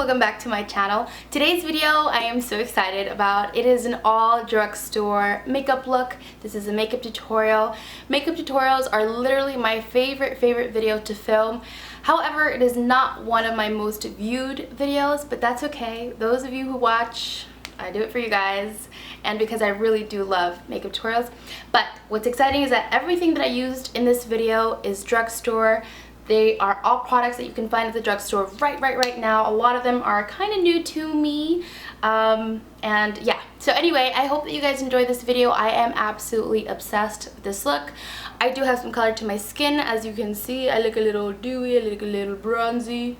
welcome back to my channel. Today's video I am so excited about. It is an all drugstore makeup look. This is a makeup tutorial. Makeup tutorials are literally my favorite video to film. However, it is not one of my most viewed videos, but that's okay. Those of you who watch, I do it for you guys and because I really do love makeup tutorials. But what's exciting is that everything that I used in this video is drugstore. They are all products that you can find at the drugstore right now. A lot of them are kind of new to me. And yeah, so anyway, I hope that you guys enjoyed this video. I am absolutely obsessed with this look. I do have some color to my skin. As you can see, I look a little dewy, I look a little bronzy.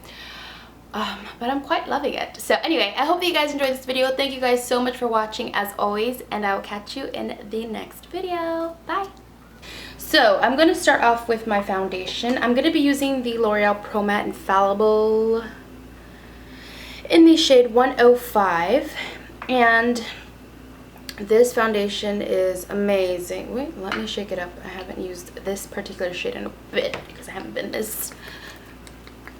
But I'm quite loving it. So anyway, I hope that you guys enjoyed this video. Thank you guys so much for watching as always, and I will catch you in the next video. Bye! So I'm going to start off with my foundation. I'm going to be using the L'Oreal Pro Matte Infallible in the shade 105, and this foundation is amazing. Wait, let me shake it up. I haven't used this particular shade in a bit because I haven't been this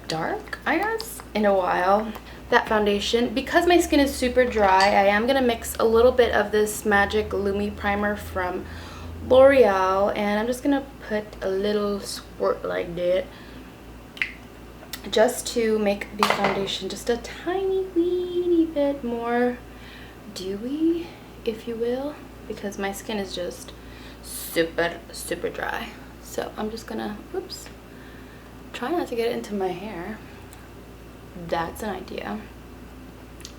dark, I guess, in a while. That foundation, because my skin is super dry, I am going to mix a little bit of this Magic Lumi primer from L'Oreal, and I'm just gonna put a little squirt like that just to make the foundation just a tiny weeny bit more dewy, if you will, because my skin is just super dry. So I'm just gonna, oops, try not to get it into my hair. That's an idea.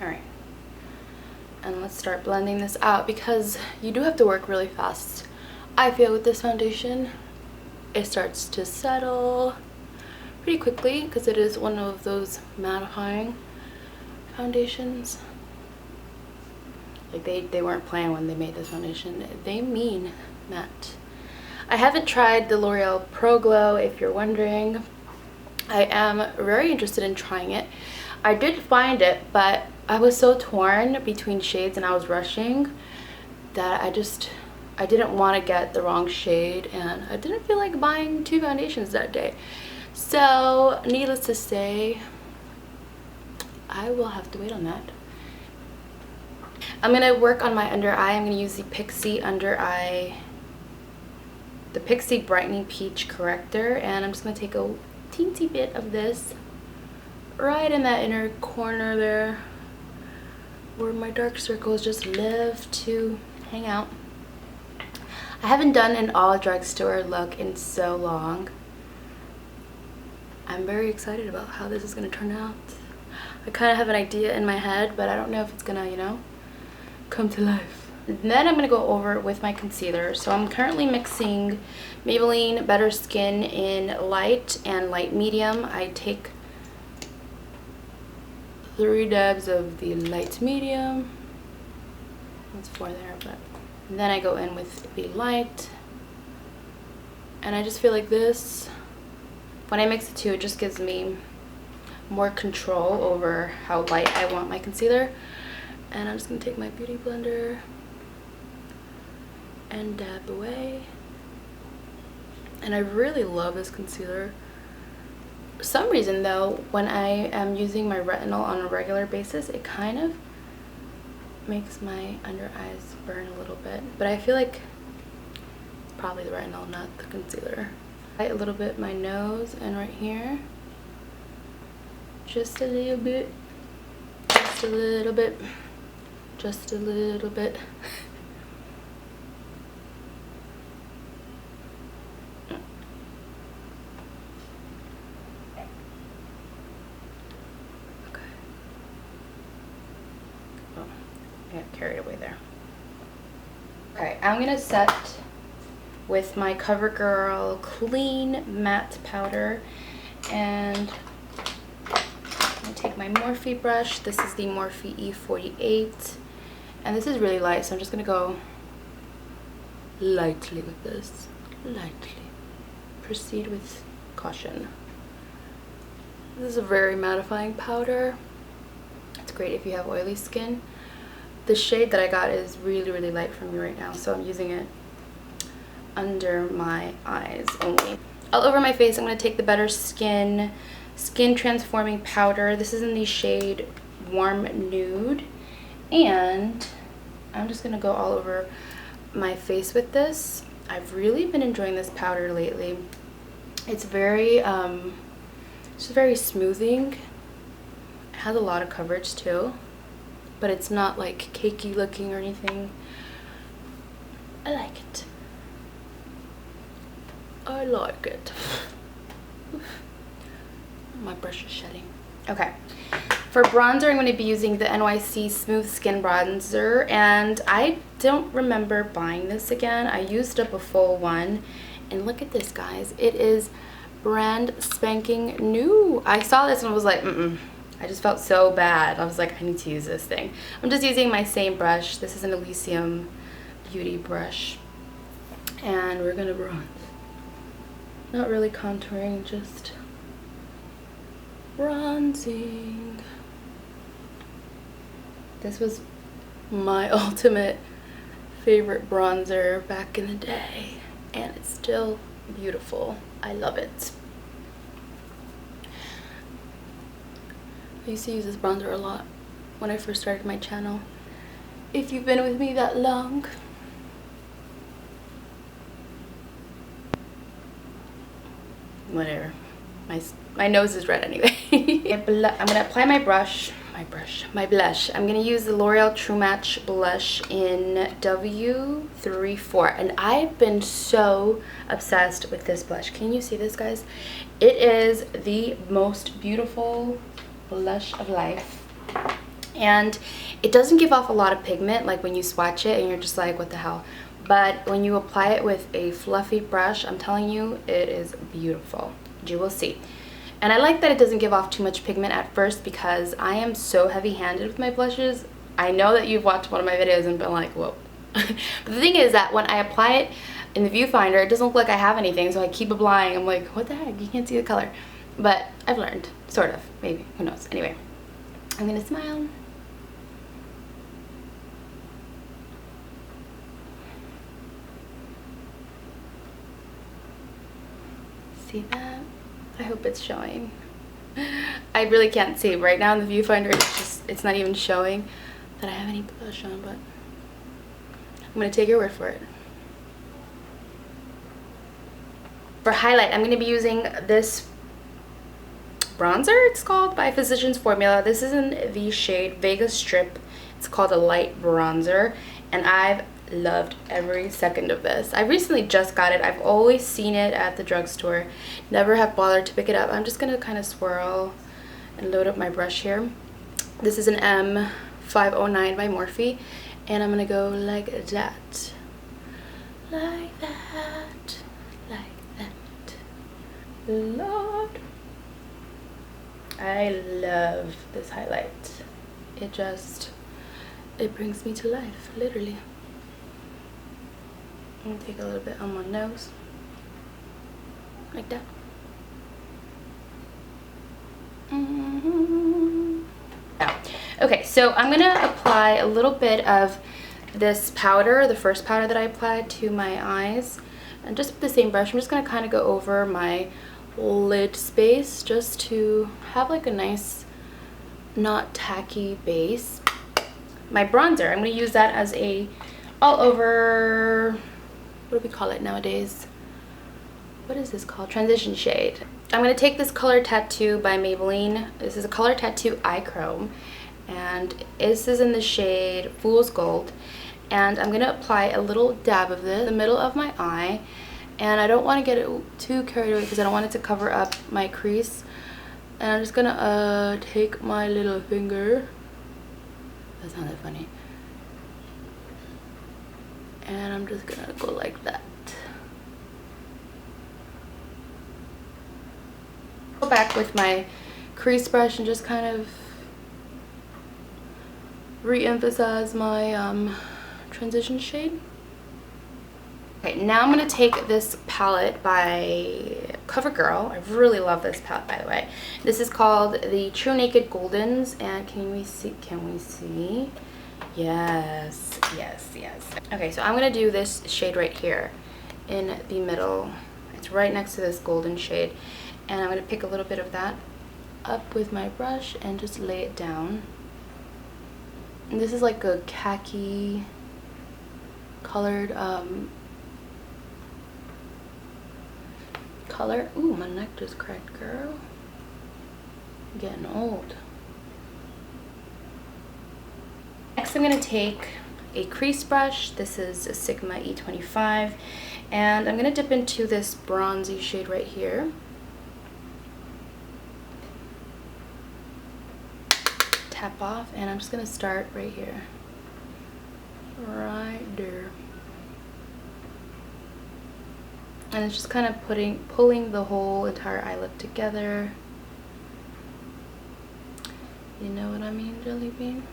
All right, and let's start blending this out because you do have to work really fast. I feel with this foundation, it starts to settle pretty quickly because it is one of those mattifying foundations. Like they weren't playing when they made this foundation. They mean matte. I haven't tried the L'Oreal Pro Glow, if you're wondering. I am very interested in trying it. I did find it, but I was so torn between shades and I was rushing that I didn't want to get the wrong shade, and I didn't feel like buying two foundations that day. So needless to say, I will have to wait on that. I'm going to work on my under eye. I'm going to use the Pixi Pixi Brightening Peach Corrector, and I'm just going to take a teensy bit of this right in that inner corner there where my dark circles just love to hang out. I haven't done an all drugstore look in so long. I'm very excited about how this is going to turn out. I kind of have an idea in my head, but I don't know if it's going to, you know, come to life. And then I'm going to go over it with my concealer. So I'm currently mixing Maybelline Better Skin in light and light medium. I take 3 dabs of the light medium. That's 4 there, but... And then I go in with the light, and I just feel like this, when I mix the two, it just gives me more control over how light I want my concealer. And I'm just going to take my beauty blender and dab away. And I really love this concealer. For some reason though, when I am using my retinol on a regular basis, it kind of makes my under eyes burn a little bit, but I feel like it's probably the retinol, not the concealer. A little bit my nose and right here, just a little bit, just a little bit, just a little bit. I got carried away there. Okay, I'm gonna set with my CoverGirl Clean Matte Powder, and I'm gonna take my Morphe brush. This is the Morphe E48, and this is really light, so I'm just gonna go lightly with this. Lightly. Proceed with caution. This is a very mattifying powder. It's great if you have oily skin. The shade that I got is really light for me right now, so I'm using it under my eyes only. All over my face, I'm going to take the Better Skin Skin Transforming Powder. This is in the shade Warm Nude. And I'm just going to go all over my face with this. I've really been enjoying this powder lately. It's very, it's very smoothing. It has a lot of coverage too, but it's not like cakey looking or anything. I like it. I like it. My brush is shedding. Okay. For bronzer, I'm going to be using the NYC Smooth Skin Bronzer, and I don't remember buying this again. I used up a full one, and look at this, guys. It is brand spanking new. I saw this and was like, I just felt so bad. I was like, I need to use this thing. I'm just using my same brush. This is an Elysium Beauty brush, and we're going to bronze. Not really contouring, just bronzing. This was my ultimate favorite bronzer back in the day, and it's still beautiful. I love it. I used to use this bronzer a lot when I first started my channel. If you've been with me that long. Whatever. My nose is red anyway. I'm gonna apply my blush. I'm gonna use the L'Oreal True Match blush in W34, and I've been so obsessed with this blush. Can you see this, guys? It is the most beautiful blush of life, and it doesn't give off a lot of pigment like when you swatch it and you're just like, what the hell. But when you apply it with a fluffy brush, I'm telling you, it is beautiful. You will see. And I like that it doesn't give off too much pigment at first, because I am so heavy-handed with my blushes. I know that you've watched one of my videos and been like, whoa. But the thing is that when I apply it in the viewfinder, it doesn't look like I have anything, so I keep applying. I'm like, what the heck? You can't see the color. But I've learned, sort of, maybe, who knows. Anyway, I'm gonna smile. See that? I hope it's showing. I really can't see right now in the viewfinder. It's not even showing that I have any blush on, but I'm gonna take your word for it. For highlight, I'm gonna be using this bronzer, it's called, by Physicians Formula. This is in the shade Vegas Strip. It's called a light bronzer, and I've loved every second of this. I recently just got it. I've always seen it at the drugstore, never have bothered to pick it up. I'm just gonna kind of swirl and load up my brush here. This is an M509 by Morphe, and I'm gonna go like that, like that, like that. Lord, I love this highlight. It brings me to life, literally. I'm gonna take a little bit on my nose, like that. Okay, so I'm gonna apply a little bit of this powder, the first powder that I applied, to my eyes, and just with the same brush, I'm just gonna kind of go over my lid space just to have like a nice, not tacky base. My bronzer, I'm gonna use that as a all over, what do we call it nowadays? What is this called? Transition shade. I'm going to take this Color Tattoo by Maybelline. This is a Color Tattoo Eye Chrome, and this is in the shade Fool's Gold. And I'm going to apply a little dab of this in the middle of my eye, and I don't want to get it too carried away because I don't want it to cover up my crease. And I'm just going to take my little finger. That sounded funny. And I'm just gonna go like that. Go back with my crease brush and just kind of re-emphasize my transition shade. Okay, now I'm gonna take this palette by CoverGirl. I really love this palette, by the way. This is called the TruNaked Goldens, and can we see? Yes, yes, yes. Okay, so I'm gonna do this shade right here in the middle. It's right next to this golden shade, and I'm gonna pick a little bit of that up with my brush and just lay it down. And this is like a khaki colored color. Ooh, my neck just cracked, girl. I'm getting old. Next, I'm going to take a crease brush. This is a Sigma E25, and I'm going to dip into this bronzy shade right here. Tap off, and I'm just going to start right here. Right there. And it's just kind of pulling the whole entire eyelid together. You know what I mean, Jelly Bean?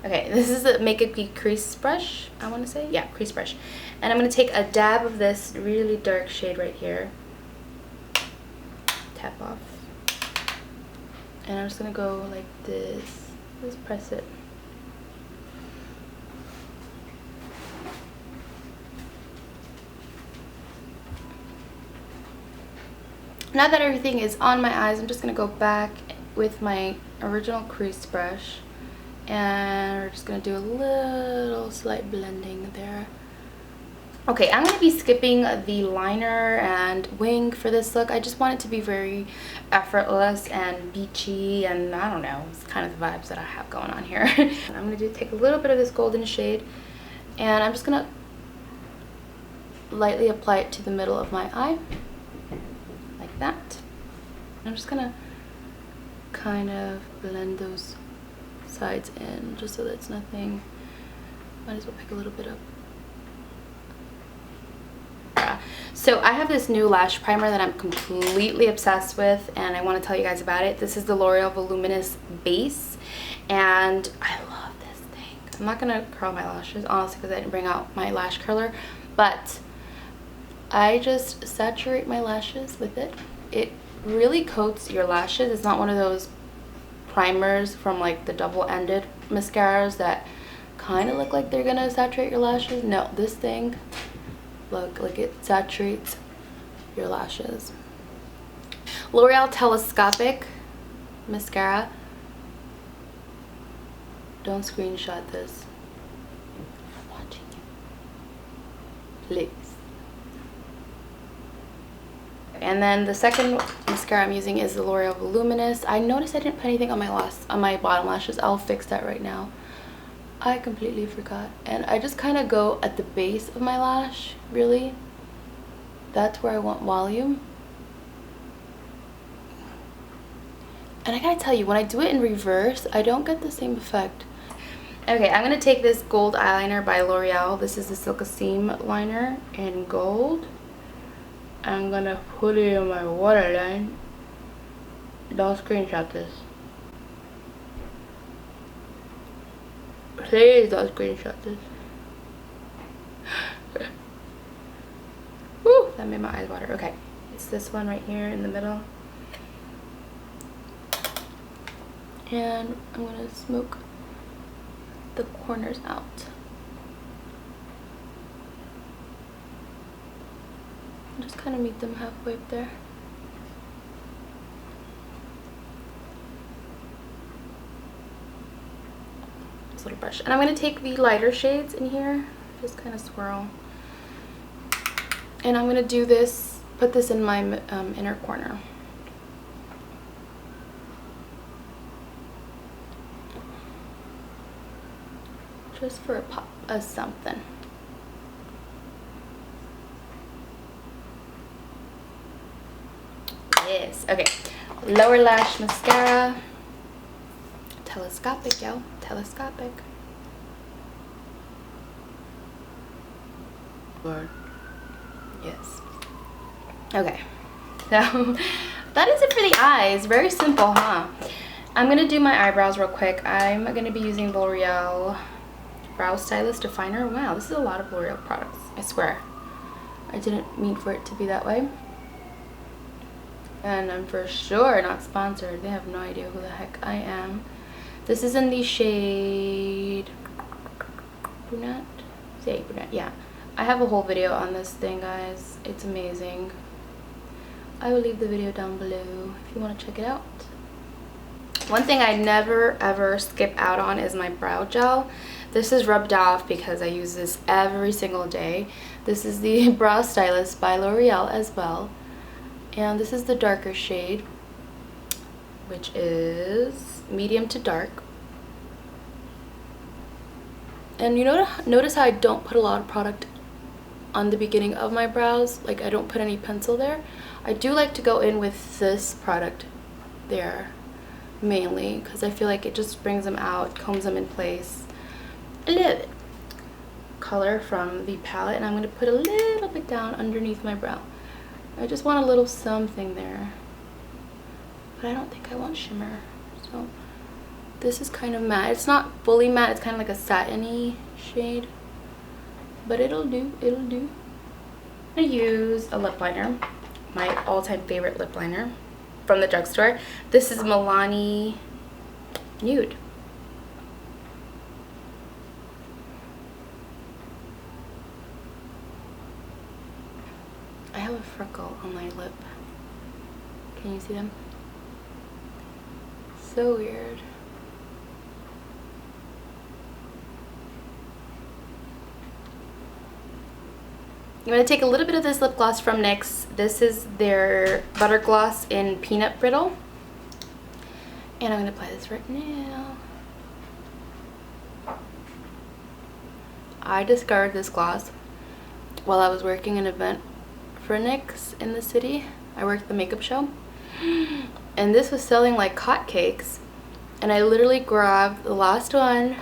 Okay, this is a Makeup Geek crease brush, I want to say. Yeah, crease brush. And I'm going to take a dab of this really dark shade right here. Tap off. And I'm just going to go like this. Just press it. Now that everything is on my eyes, I'm just going to go back with my original crease brush. And we're just going to do a little slight blending there. Okay, I'm going to be skipping the liner and wing for this look. I just want it to be very effortless and beachy, and I don't know, it's kind of the vibes that I have going on here. I'm going to take a little bit of this golden shade, and I'm just going to lightly apply it to the middle of my eye, like that. I'm just going to kind of blend those sides in just so that's nothing. Might as well pick a little bit up. So I have this new lash primer that I'm completely obsessed with, and I want to tell you guys about it. This is the L'Oreal Voluminous base, and I love this thing. I'm not gonna curl my lashes honestly because I didn't bring out my lash curler, but I just saturate my lashes with it. It really coats your lashes. It's not one of those primers from like the double-ended mascaras that kind of look like they're gonna saturate your lashes. No, this thing, look, like it saturates your lashes. L'Oreal Telescopic mascara. Don't screenshot this. I'm watching you, please. And then the second mascara I'm using is the L'Oreal Voluminous. I noticed I didn't put anything on my bottom lashes. I'll fix that right now. I completely forgot. And I just kind of go at the base of my lash, really. That's where I want volume. And I gotta tell you, when I do it in reverse, I don't get the same effect. Okay, I'm gonna take this gold eyeliner by L'Oreal. This is the Silk Seam liner in gold. I'm gonna put it in my waterline. Don't screenshot this. Please don't screenshot this. Woo, that made my eyes water. Okay, it's this one right here in the middle. And I'm gonna smoke the corners out. Just kind of meet them halfway up there. This little brush. And I'm going to take the lighter shades in here, just kind of swirl. And I'm going to do this, put this in my inner corner. Just for a pop of something. Yes, okay. Lower lash mascara. Telescopic, yo. Telescopic. Lord. Yes. Okay. So, that is it for the eyes. Very simple, huh? I'm going to do my eyebrows real quick. I'm going to be using L'Oreal Brow Stylist Definer. Wow, this is a lot of L'Oreal products. I swear. I didn't mean for it to be that way. And I'm for sure not sponsored. They have no idea who the heck I am. This is in the shade Brunette? Say Brunette, yeah. I have a whole video on this thing, guys. It's amazing. I will leave the video down below if you want to check it out. One thing I never ever skip out on is my brow gel. This is rubbed off because I use this every single day. This is the Brow Stylist by L'Oreal as well. And this is the darker shade, which is medium to dark. And you notice how I don't put a lot of product on the beginning of my brows? Like, I don't put any pencil there. I do like to go in with this product there mainly because I feel like it just brings them out, combs them in place. I love it. Color from the palette, and I'm going to put a little bit down underneath my brow. I just want a little something there, but I don't think I want shimmer. So this is kind of matte. It's not fully matte, it's kind of like a satiny shade, but it'll do, it'll do. I use a lip liner, my all-time favorite lip liner from the drugstore. This is Milani Nude. I have a freckle on my lip. Can you see them? So weird. I'm going to take a little bit of this lip gloss from NYX. This is their Butter Gloss in Peanut Brittle. And I'm going to apply this right now. I discovered this gloss while I was working an event for NYX in the city. I worked the makeup show. And this was selling like hotcakes. And I literally grabbed the last one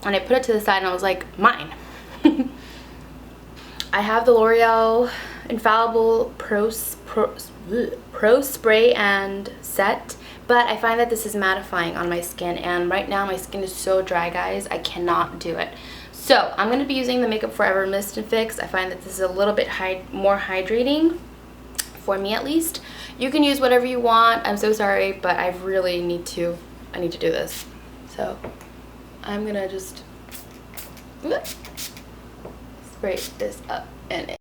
and I put it to the side and I was like, mine. I have the L'Oreal Infallible Pro Spray and Set, but I find that this is mattifying on my skin, and right now my skin is so dry, guys, I cannot do it. So I'm going to be using the Makeup Forever Mist and Fix. I find that this is a little bit more hydrating, for me at least. You can use whatever you want. I'm so sorry, but I really need to do this. So I'm going to just spray this up in it.